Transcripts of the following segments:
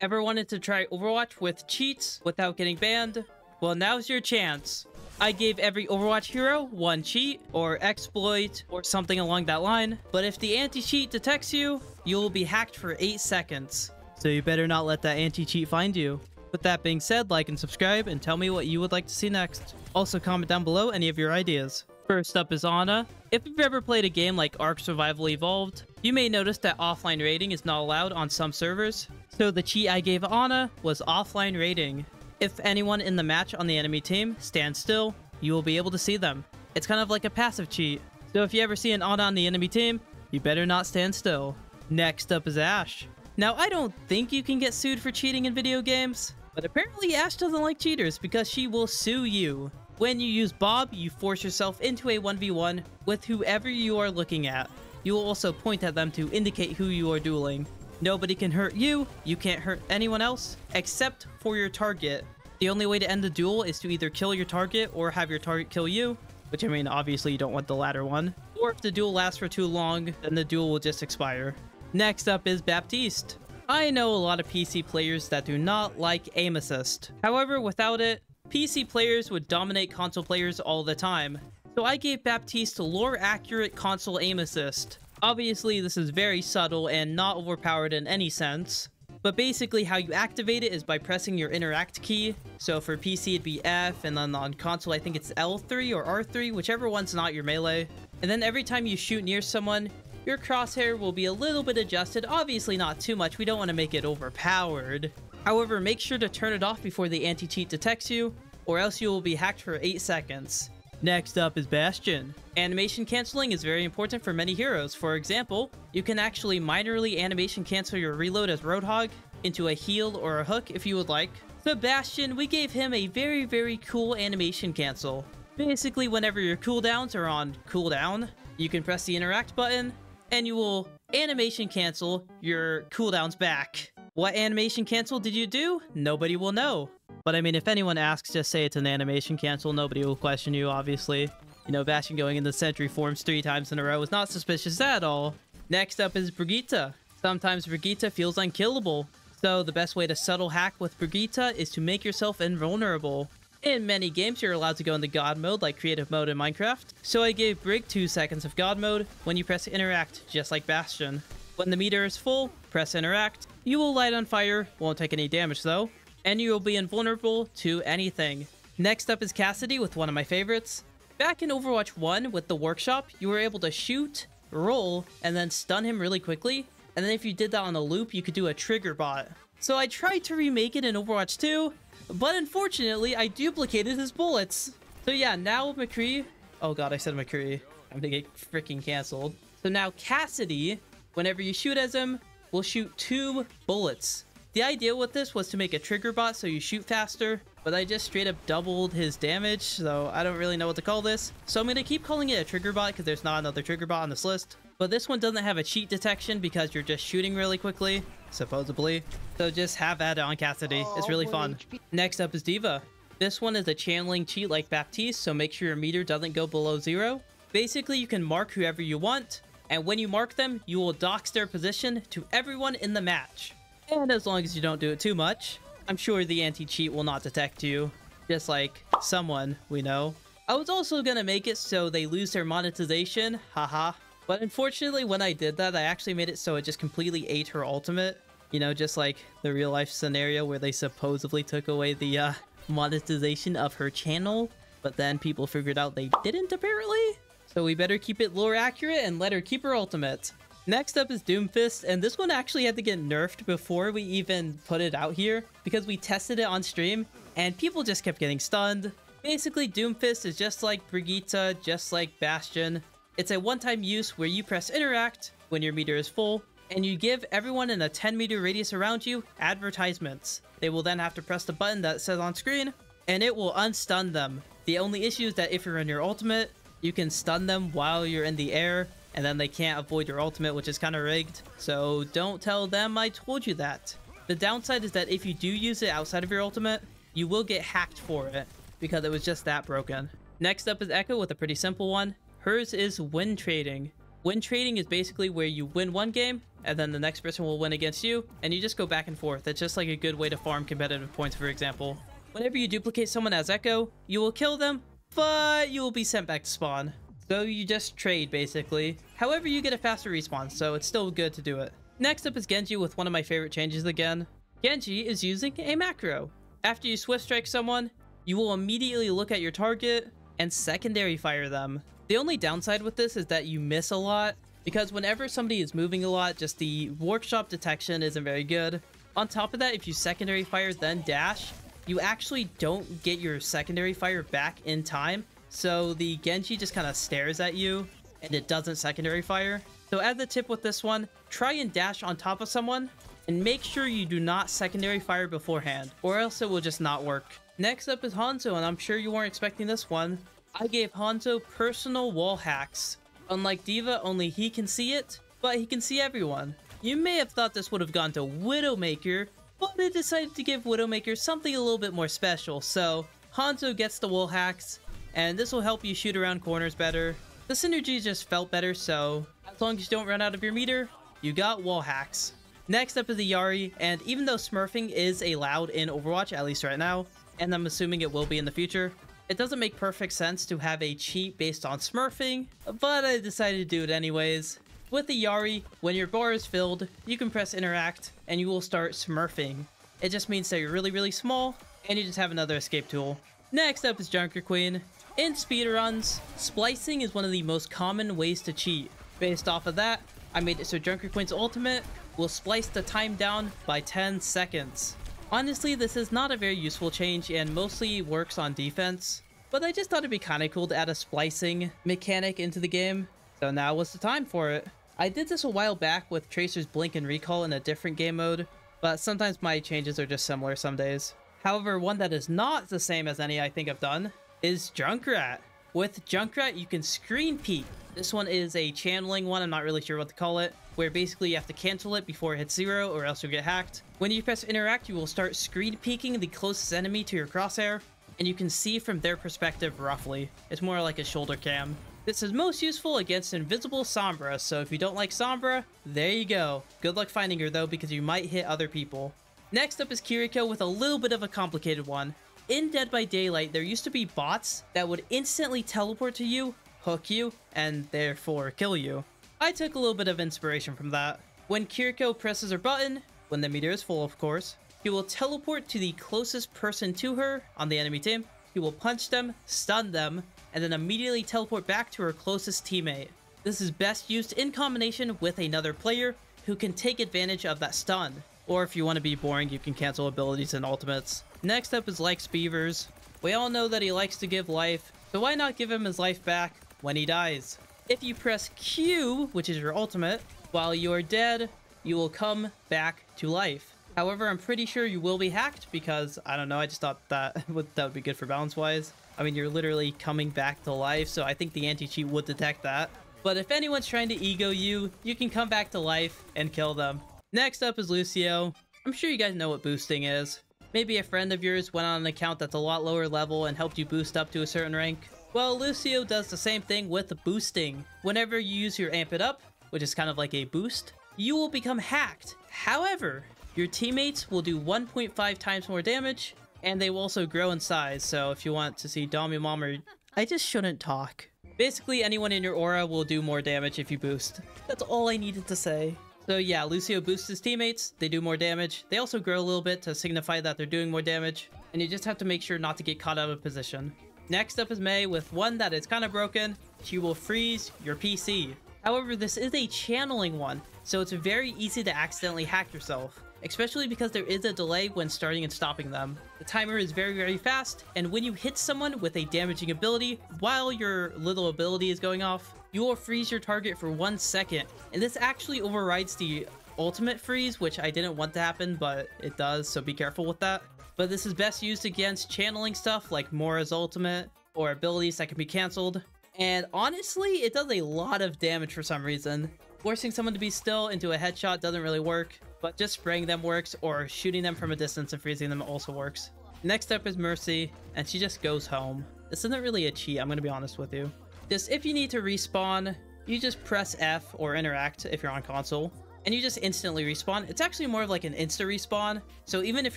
Ever wanted to try Overwatch with cheats without getting banned? Well, now's your chance. I gave every Overwatch hero one cheat, or exploit, or something along that line. But if the anti-cheat detects you, you will be hacked for 8 seconds. So you better not let that anti-cheat find you. With that being said, like and subscribe, and tell me what you would like to see next. Also comment down below any of your ideas. First up is Ana. If you've ever played a game like Ark Survival Evolved, you may notice that offline raiding is not allowed on some servers. So the cheat I gave Ana was offline raiding. If anyone in the match on the enemy team stands still, you will be able to see them. It's kind of like a passive cheat. So if you ever see an Ana on the enemy team, you better not stand still. Next up is Ashe. Now, I don't think you can get sued for cheating in video games, but apparently Ashe doesn't like cheaters because she will sue you. When you use Bob, you force yourself into a 1v1 with whoever you are looking at. You will also point at them to indicate who you are dueling. Nobody can hurt you, you can't hurt anyone else, except for your target. The only way to end the duel is to either kill your target or have your target kill you, which I mean, obviously you don't want the latter one. Or if the duel lasts for too long, then the duel will just expire. Next up is Baptiste. I know a lot of PC players that do not like aim assist. However, without it, PC players would dominate console players all the time. So I gave Baptiste lore accurate console aim assist. Obviously, this is very subtle and not overpowered in any sense. But basically, how you activate it is by pressing your interact key. So for PC, it'd be F, and then on console, I think it's L3 or R3, whichever one's not your melee. And then every time you shoot near someone, your crosshair will be a little bit adjusted. Obviously not too much, we don't want to make it overpowered. However, make sure to turn it off before the anti-cheat detects you, or else you will be hacked for 8 seconds. Next up is Bastion. Animation cancelling is very important for many heroes. For example, you can actually minorly animation cancel your reload as Roadhog into a heal or a hook if you would like. So Bastion, we gave him a very cool animation cancel. Basically, whenever your cooldowns are on cooldown, you can press the interact button, and you will animation cancel your cooldowns back. What animation cancel did you do? Nobody will know. But I mean, if anyone asks, just say it's an animation cancel. Nobody will question you, obviously. You know, Bastion going into Sentry forms 3 times in a row is not suspicious at all. Next up is Brigitte. Sometimes Brigitte feels unkillable. So the best way to subtle hack with Brigitte is to make yourself invulnerable. In many games, you're allowed to go into God mode, like creative mode in Minecraft. So I gave Brig 2 seconds of God mode when you press interact, just like Bastion. When the meter is full, press interact. You will light on fire, won't take any damage though, and you will be invulnerable to anything. Next up is Cassidy with one of my favorites. Back in Overwatch 1 with the workshop, you were able to shoot, roll, and then stun him really quickly. And then if you did that on a loop, you could do a trigger bot. So I tried to remake it in Overwatch 2, but unfortunately, I duplicated his bullets. So yeah, now McCree... Oh god, I said McCree. I'm gonna get freaking canceled. So now Cassidy, whenever you shoot as him, will shoot 2 bullets. The idea with this was to make a trigger bot so you shoot faster, but I just straight up doubled his damage, so I don't really know what to call this. So I'm gonna keep calling it a trigger bot because there's not another trigger bot on this list. But this one doesn't have a cheat detection because you're just shooting really quickly, supposedly. So just have that on Cassidy. It's really fun. Next up is D.Va. This one is a channeling cheat like Baptiste, so make sure your meter doesn't go below 0. Basically, you can mark whoever you want, and when you mark them, you will dox their position to everyone in the match. And as long as you don't do it too much, I'm sure the anti-cheat will not detect you. Just like someone we know. I was also gonna make it so they lose their monetization, haha. But unfortunately, when I did that, I actually made it so it just completely ate her ultimate. You know, just like the real life scenario where they supposedly took away the monetization of her channel. But then people figured out they didn't, apparently. So we better keep it lore accurate and let her keep her ultimate. Next up is Doomfist, and this one actually had to get nerfed before we even put it out here, because we tested it on stream, and people just kept getting stunned. Basically, Doomfist is just like Brigitte, just like Bastion. It's a one-time use where you press interact when your meter is full, and you give everyone in a 10-meter radius around you advertisements. They will then have to press the button that says on screen, and it will unstun them. The only issue is that if you're in your ultimate, you can stun them while you're in the air, and then they can't avoid your ultimate, which is kind of rigged. So don't tell them I told you that. The downside is that if you do use it outside of your ultimate, you will get hacked for it, because it was just that broken. Next up is Echo with a pretty simple one. Hers is win trading. Win trading is basically where you win one game and then the next person will win against you, and you just go back and forth. It's just like a good way to farm competitive points, for example. Whenever you duplicate someone as Echo, you will kill them, but you will be sent back to spawn. So you just trade, basically. However, you get a faster respawn, so it's still good to do it. Next up is Genji with one of my favorite changes again. Genji is using a macro. After you swift strike someone, you will immediately look at your target and secondary fire them. The only downside with this is that you miss a lot, because whenever somebody is moving a lot, just the workshop detection isn't very good. On top of that, if you secondary fire then dash, you actually don't get your secondary fire back in time, so the Genji just kind of stares at you and it doesn't secondary fire. So as a tip with this one, try and dash on top of someone and make sure you do not secondary fire beforehand, or else it will just not work. Next up is Hanzo, and I'm sure you weren't expecting this one. I gave Hanzo personal wall hacks. Unlike D.Va, only he can see it, but he can see everyone. You may have thought this would have gone to Widowmaker, but I decided to give Widowmaker something a little bit more special, so Hanzo gets the wall hacks, and this will help you shoot around corners better. The synergy just felt better, so as long as you don't run out of your meter, you got wall hacks. Next up is the Yari, and even though smurfing is allowed in Overwatch, at least right now, and I'm assuming it will be in the future, it doesn't make perfect sense to have a cheat based on smurfing, but I decided to do it anyways. With the Yari, when your bar is filled, you can press interact, and you will start smurfing. It just means that you're really, really small, and you just have another escape tool. Next up is Junker Queen. In speedruns, splicing is one of the most common ways to cheat. Based off of that, I made it so Junker Queen's ultimate will splice the time down by 10 seconds. Honestly, this is not a very useful change and mostly works on defense, but I just thought it'd be kinda cool to add a splicing mechanic into the game, so now was the time for it. I did this a while back with Tracer's Blink and Recall in a different game mode, but sometimes my changes are just similar some days. However, one that is not the same as any I think I've done is Junkrat. With Junkrat, you can screen peek. This one is a channeling one, I'm not really sure what to call it, where basically you have to cancel it before it hits 0 or else you'll get hacked. When you press interact, you will start screen peeking the closest enemy to your crosshair, and you can see from their perspective roughly. It's more like a shoulder cam. This is most useful against invisible Sombra, so if you don't like Sombra, there you go. Good luck finding her though, because you might hit other people. Next up is Kiriko with a little bit of a complicated one. In Dead by Daylight, there used to be bots that would instantly teleport to you, hook you, and therefore kill you. I took a little bit of inspiration from that. When Kiriko presses her button, when the meter is full of course, he will teleport to the closest person to her on the enemy team. He will punch them, stun them, and then immediately teleport back to her closest teammate. This is best used in combination with another player who can take advantage of that stun. Or if you want to be boring, you can cancel abilities and ultimates. Next up is Likes Beavers. We all know that he likes to give life, so why not give him his life back when he dies? If you press Q, which is your ultimate, while you are dead, you will come back to life. However, I'm pretty sure you will be hacked because, I don't know, I just thought that would be good for balance-wise. I mean, you're literally coming back to life, so I think the anti-cheat would detect that. But if anyone's trying to ego you, you can come back to life and kill them. Next up is Lucio. I'm sure you guys know what boosting is. Maybe a friend of yours went on an account that's a lot lower level and helped you boost up to a certain rank. Well, Lucio does the same thing with boosting. Whenever you use your Amp It Up, which is kind of like a boost, you will become hacked. However, your teammates will do 1.5 times more damage, and they will also grow in size, so if you want to see Dami Mommer, I just shouldn't talk. Basically, anyone in your aura will do more damage if you boost. That's all I needed to say. So yeah, Lucio boosts his teammates, they do more damage. They also grow a little bit to signify that they're doing more damage, and you just have to make sure not to get caught out of position. Next up is Mei with one that is kind of broken. She will freeze your PC. However, this is a channeling one, so it's very easy to accidentally hack yourself, especially because there is a delay when starting and stopping them. The timer is very, very fast, and when you hit someone with a damaging ability while your little ability is going off, you will freeze your target for 1 second, and this actually overrides the ultimate freeze, which I didn't want to happen, but it does, so be careful with that. But this is best used against channeling stuff like Mora's ultimate, or abilities that can be cancelled. And honestly, it does a lot of damage for some reason. Forcing someone to be still into a headshot doesn't really work, but just spraying them works, or shooting them from a distance and freezing them also works. Next up is Mercy, and she just goes home. This isn't really a cheat, I'm gonna be honest with you. Just if you need to respawn, you just press F or interact if you're on console, and you just instantly respawn. It's actually more of like an insta respawn, so even if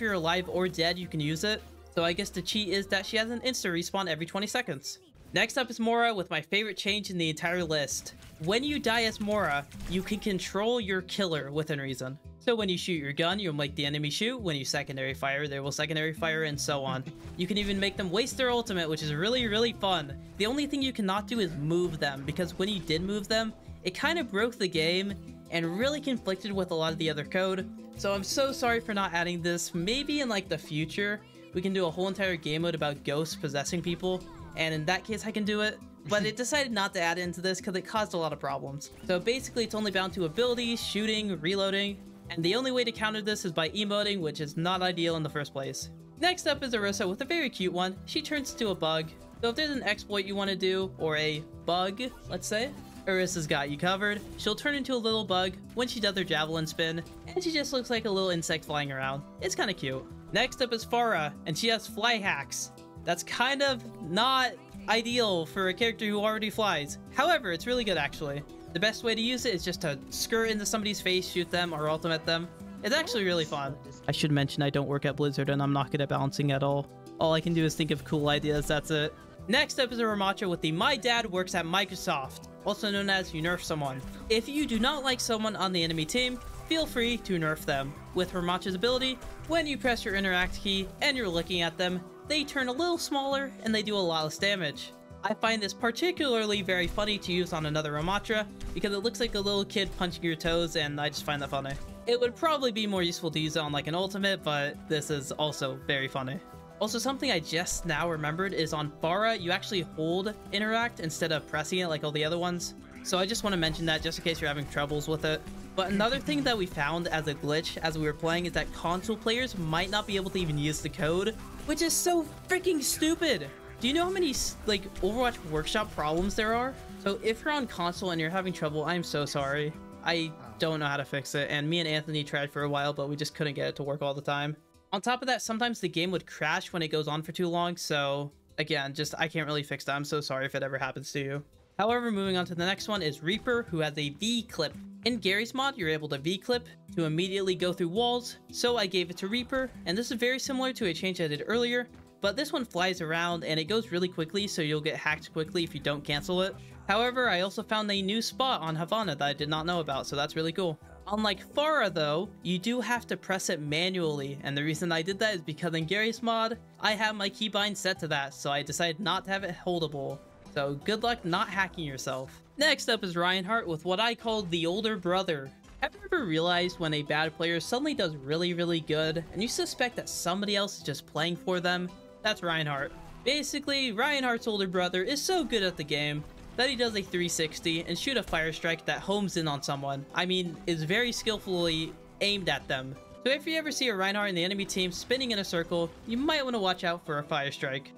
you're alive or dead, you can use it. So I guess the cheat is that she has an insta respawn every 20 seconds. Next up is Mora with my favorite change in the entire list. When you die as Mora, you can control your killer within reason. So when you shoot your gun, you'll make the enemy shoot. When you secondary fire, they will secondary fire, and so on. You can even make them waste their ultimate, which is really, really fun. The only thing you cannot do is move them, because when you did move them, it kind of broke the game and really conflicted with a lot of the other code. So I'm so sorry for not adding this. Maybe in like the future, we can do a whole entire game mode about ghosts possessing people, and in that case I can do it. But it decided not to add into this because it caused a lot of problems. So basically it's only bound to abilities, shooting, reloading, and the only way to counter this is by emoting, which is not ideal in the first place. Next up is Orisa with a very cute one. She turns into a bug. So if there's an exploit you want to do, or a bug, let's say, Orisa's got you covered. She'll turn into a little bug when she does her javelin spin, and she just looks like a little insect flying around. It's kind of cute. Next up is Pharah, and she has fly hacks. That's kind of not ideal for a character who already flies. However, it's really good actually. The best way to use it is just to skirt into somebody's face, shoot them, or ultimate them. It's actually really fun. I should mention I don't work at Blizzard and I'm not good at balancing at all. All I can do is think of cool ideas, that's it. Next up is a Ramattra with the My Dad Works at Microsoft, also known as you nerf someone. If you do not like someone on the enemy team, feel free to nerf them. With Ramatra's ability, when you press your interact key and you're looking at them, they turn a little smaller and they do a lot less damage. I find this particularly very funny to use on another Ramatra because it looks like a little kid punching your toes, and I just find that funny. It would probably be more useful to use it on like an ultimate, but this is also very funny. Also, something I just now remembered is on Pharah, you actually hold interact instead of pressing it like all the other ones. So I just want to mention that just in case you're having troubles with it. But another thing that we found as a glitch as we were playing is that console players might not be able to even use the code, which is so freaking stupid. Do you know how many like Overwatch Workshop problems there are? So if you're on console and you're having trouble, I'm so sorry. I don't know how to fix it, and me and Anthony tried for a while, but we just couldn't get it to work all the time. On top of that, sometimes the game would crash when it goes on for too long, so again, I can't really fix that. I'm so sorry if it ever happens to you. However, moving on to the next one is Reaper, who has a V-clip. In Gary's mod, you're able to V-clip to immediately go through walls, so I gave it to Reaper, and this is very similar to a change I did earlier, but this one flies around and it goes really quickly, so you'll get hacked quickly if you don't cancel it. However, I also found a new spot on Havana that I did not know about, so that's really cool. Unlike Pharah though, you do have to press it manually, and the reason I did that is because in Gary's mod, I have my keybind set to that, so I decided not to have it holdable. So good luck not hacking yourself. Next up is Reinhardt with what I call the older brother. Have you ever realized when a bad player suddenly does really, really good, and you suspect that somebody else is just playing for them? That's Reinhardt. Basically, Reinhardt's older brother is so good at the game that he does a 360 and shoot a fire strike that homes in on someone. I mean, is very skillfully aimed at them. So if you ever see a Reinhardt in the enemy team spinning in a circle, you might want to watch out for a fire strike.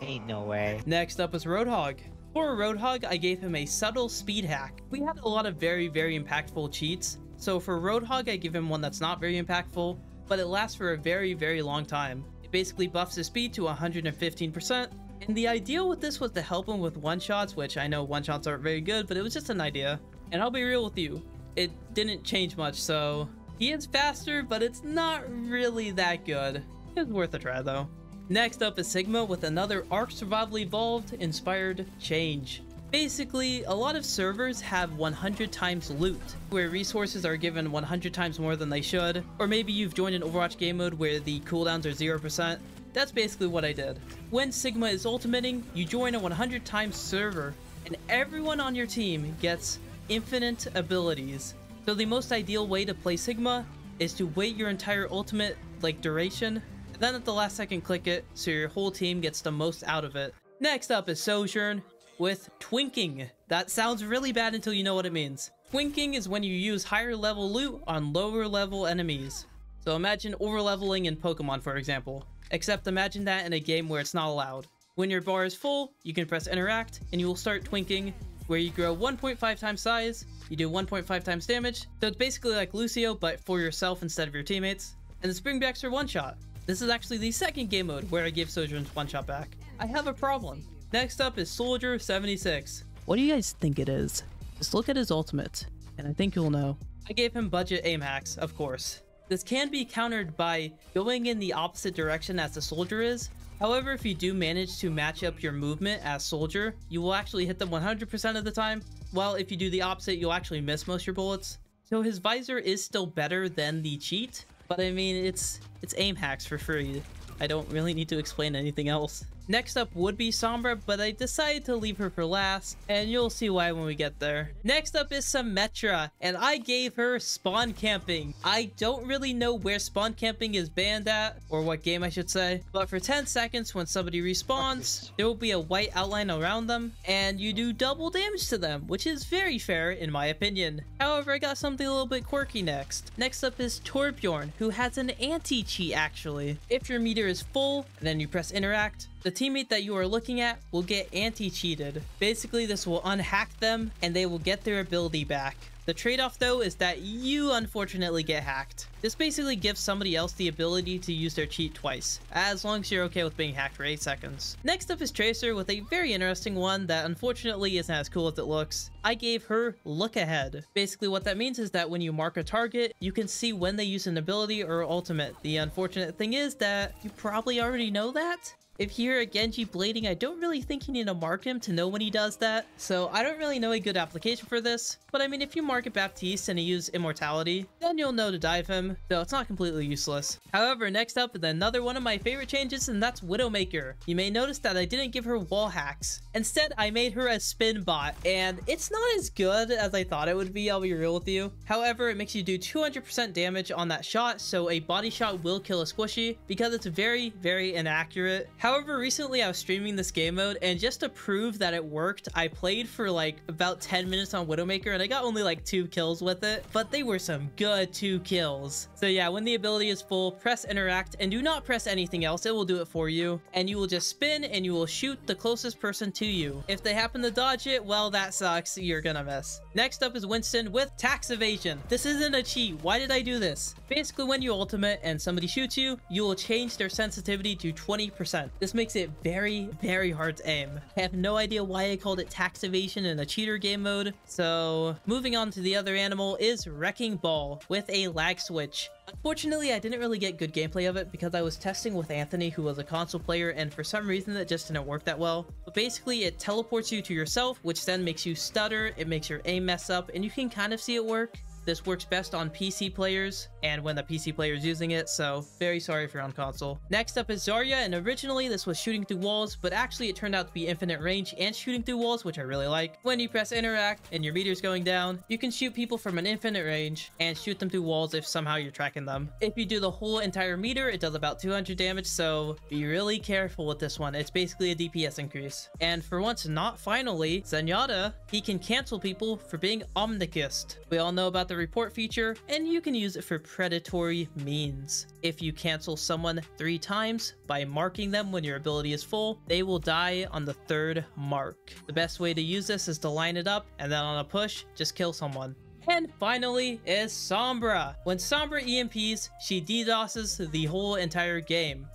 Ain't no way. Next up is Roadhog. For Roadhog, I gave him a subtle speed hack. We had a lot of very, very impactful cheats. So for Roadhog, I give him one that's not very impactful, but it lasts for a very, very long time. It basically buffs his speed to 115%, and the idea with this was to help him with one-shots, which I know one-shots aren't very good, but it was just an idea. And I'll be real with you, it didn't change much, so he is faster, but it's not really that good. It's worth a try though. Next up is Sigma with another Ark Survival Evolved inspired change. Basically, a lot of servers have 100 times loot, where resources are given 100 times more than they should, or maybe you've joined an Overwatch game mode where the cooldowns are 0%. That's basically what I did. When Sigma is ultimating, you join a 100 times server, and everyone on your team gets infinite abilities. So the most ideal way to play Sigma is to wait your entire ultimate duration, and then at the last second click it, so your whole team gets the most out of it. Next up is Sojourn with Twinking. That sounds really bad until you know what it means. Twinking is when you use higher level loot on lower level enemies. So imagine overleveling in Pokemon, for example. Except imagine that in a game where it's not allowed. When your bar is full, you can press interact and you will start twinking, where you grow 1.5 times size, you do 1.5 times damage, so it's basically like Lucio but for yourself instead of your teammates. And the spring backs are one shot. This is actually the second game mode where I give Sojourn's one shot back. I have a problem. Next up is Soldier 76. What do you guys think it is? Just look at his ultimate, and I think you'll know. I gave him budget aim hacks, of course. This can be countered by going in the opposite direction as the soldier is. However, if you do manage to match up your movement as soldier, you will actually hit them 100% of the time, while if you do the opposite, you'll actually miss most of your bullets. So his visor is still better than the cheat, but I mean, it's aim hacks for free. I don't really need to explain anything else. Next up would be Sombra, but I decided to leave her for last, and you'll see why when we get there. Next up is Symmetra, and I gave her spawn camping. I don't really know where spawn camping is banned at, or what game I should say, but for 10 seconds when somebody respawns, there will be a white outline around them, and you do double damage to them, which is very fair in my opinion. However, I got something a little bit quirky next. Next up is Torbjorn, who has an anti-cheat actually. If your meter is full, and then you press interact, the teammate that you are looking at will get anti-cheated. Basically, this will unhack them and they will get their ability back. The trade-off though is that you unfortunately get hacked. This basically gives somebody else the ability to use their cheat twice, as long as you're okay with being hacked for 8 seconds. Next up is Tracer with a very interesting one that unfortunately isn't as cool as it looks. I gave her Look Ahead. Basically what that means is that when you mark a target, you can see when they use an ability or ultimate. The unfortunate thing is that you probably already know that. If you hear a Genji blading, I don't really think you need to mark him to know when he does that, so I don't really know a good application for this, but I mean if you mark a Baptiste and he uses Immortality, then you'll know to dive him, though it's not completely useless. However, next up is another one of my favorite changes, and that's Widowmaker. You may notice that I didn't give her wall hacks. Instead, I made her a spin bot, and it's not as good as I thought it would be, I'll be real with you. However, it makes you do 200% damage on that shot, so a body shot will kill a squishy, because it's very, very inaccurate. However, recently I was streaming this game mode, and just to prove that it worked, I played for like about 10 minutes on Widowmaker, and I got only like 2 kills with it, but they were some good 2 kills. So yeah, when the ability is full, press interact, and do not press anything else, it will do it for you, and you will just spin, and you will shoot the closest person to you. If they happen to dodge it, well, that sucks, you're gonna miss. Next up is Winston with tax evasion. This isn't a cheat. Why did I do this? Basically, when you ultimate and somebody shoots you, you will change their sensitivity to 20%. This makes it very, very hard to aim. I have no idea why I called it tax evasion in a cheater game mode. So moving on to the other animal is Wrecking Ball with a lag switch. Unfortunately, I didn't really get good gameplay of it because I was testing with Anthony, who was a console player, and for some reason that just didn't work that well. But basically, it teleports you to yourself, which then makes you stutter, it makes your aim mess up, and you can kind of see it work. This works best on PC players and when the PC player is using it, so very sorry if you're on console. Next up is Zarya, and originally this was shooting through walls, but actually it turned out to be infinite range and shooting through walls, which I really like. When you press interact and your meter's going down, you can shoot people from an infinite range and shoot them through walls if somehow you're tracking them. If you do the whole entire meter, it does about 200 damage, so be really careful with this one. It's basically a DPS increase. And for once, not finally, Zenyatta, he can cancel people for being omnikist. We all know about the report feature, and you can use it for predatory means. If you cancel someone 3 times by marking them when your ability is full, they will die on the 3rd mark. The best way to use this is to line it up, and then on a push, just kill someone. And finally is Sombra. When Sombra EMPs, she DDoSes the whole entire game.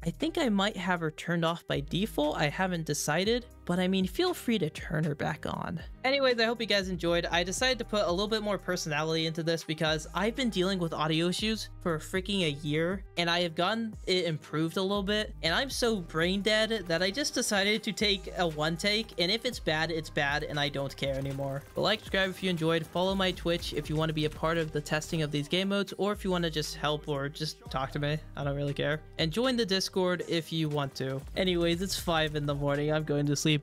I think I might have her turned off by default, I haven't decided, but I mean, feel free to turn her back on. Anyways, I hope you guys enjoyed. I decided to put a little bit more personality into this because I've been dealing with audio issues for freaking a year, and I have gotten it improved a little bit, and I'm so brain dead that I just decided to take a one take, and if it's bad, and I don't care anymore. But like, subscribe if you enjoyed, follow my Twitch if you want to be a part of the testing of these game modes, or if you want to just help or just talk to me, I don't really care. And join the Discord if you want to. Anyways, it's 5 in the morning, I'm going to sleep.